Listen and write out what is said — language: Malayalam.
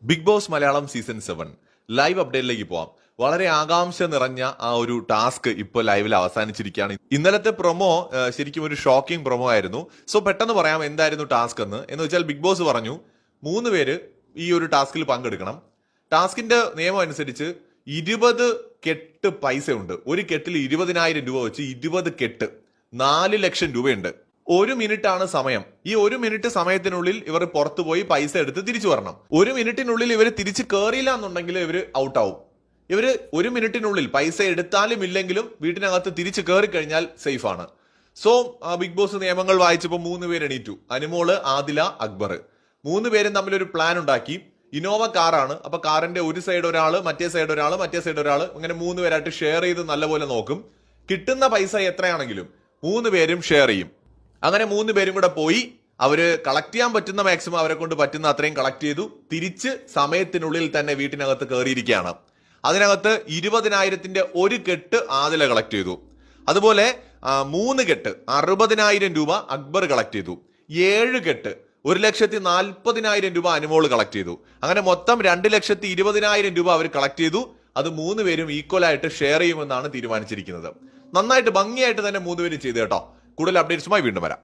Big Boss Malayalam season 7 live അപ്ഡേറ്റിലേക്ക് പോവാം. വളരെ ആകാംക്ഷ നിറഞ്ഞ ആ ഒരു ടാസ്ക് ഇപ്പോൾ ലൈവിൽ അവസാനിച്ചിരിക്കുകയാണ്. ഇന്നലത്തെ പ്രൊമോ ശരിക്കും ഒരു ഷോക്കിംഗ് പ്രൊമോ ആയിരുന്നു. സോ പെട്ടെന്ന് പറയാം എന്തായിരുന്നു ടാസ്ക് എന്ന് വെച്ചാൽ ബിഗ് ബോസ് പറഞ്ഞു 3 പേര് ഈ ഒരു ടാസ്കിൽ പങ്കെടുക്കണം. ടാസ്കിന്റെ നിയമം അനുസരിച്ച് 20 കെട്ട് പൈസ ഉണ്ട്. ഒരു കെട്ടിൽ 20,000 രൂപ വെച്ച് 20 കെട്ട് 4 ലക്ഷം രൂപയുണ്ട്. 1 മിനിറ്റ് ആണ് സമയം. ഈ 1 മിനിറ്റ് സമയത്തിനുള്ളിൽ ഇവർ പുറത്തു പോയി പൈസ എടുത്ത് തിരിച്ചു വരണം. 1 മിനിറ്റിനുള്ളിൽ ഇവർ തിരിച്ചു കയറിയില്ല എന്നുണ്ടെങ്കിൽ ഇവർ ഔട്ട് ആവും. ഇവര് 1 മിനിറ്റിനുള്ളിൽ പൈസ എടുത്താലും ഇല്ലെങ്കിലും വീട്ടിനകത്ത് തിരിച്ചു കയറി കഴിഞ്ഞാൽ സേഫ് ആണ്. സോ ബിഗ് ബോസ് നിയമങ്ങൾ വായിച്ചപ്പോൾ 3 പേര് എണീറ്റു. അനുമോള്, ആദില, അക്ബർ 3 പേരും തമ്മിൽ ഒരു പ്ലാൻ ഉണ്ടാക്കി. ഇന്നോവ കാറാണ്. അപ്പൊ കാറിന്റെ ഒരു സൈഡ് ഒരാള്, മറ്റേ സൈഡ് ഒരാള്, മറ്റേ സൈഡ് ഒരാള്, അങ്ങനെ 3 പേരായിട്ട് ഷെയർ ചെയ്ത് നല്ലപോലെ നോക്കും. കിട്ടുന്ന പൈസ എത്രയാണെങ്കിലും 3 പേരും ഷെയർ ചെയ്യും. അങ്ങനെ 3 പേരും കൂടെ പോയി അവര് കളക്ട് ചെയ്യാൻ പറ്റുന്ന മാക്സിമം അവരെ കൊണ്ട് പറ്റുന്ന അത്രയും കളക്ട് ചെയ്തു. തിരിച്ച് സമയത്തിനുള്ളിൽ തന്നെ വീട്ടിനകത്ത് കയറിയിരിക്കുകയാണ്. അതിനകത്ത് 20,000 ഒരു കെട്ട് ആദില കളക്ട് ചെയ്തു. അതുപോലെ 3 കെട്ട് 60,000 രൂപ അക്ബർ കളക്ട് ചെയ്തു. 7 കെട്ട് 1,40,000 രൂപ അനുമോള് കളക്ട് ചെയ്തു. അങ്ങനെ മൊത്തം 2,20,000 രൂപ അവർ കളക്ട് ചെയ്തു. അത് 3 പേരും ഈക്വൽ ആയിട്ട് ഷെയർ ചെയ്യുമെന്നാണ് തീരുമാനിച്ചിരിക്കുന്നത്. നന്നായിട്ട് ഭംഗിയായിട്ട് തന്നെ 3 പേരും ചെയ്തു കേട്ടോ. കൂടുതൽ അപ്ഡേറ്റ്സുമായി വീണ്ടും വരാം.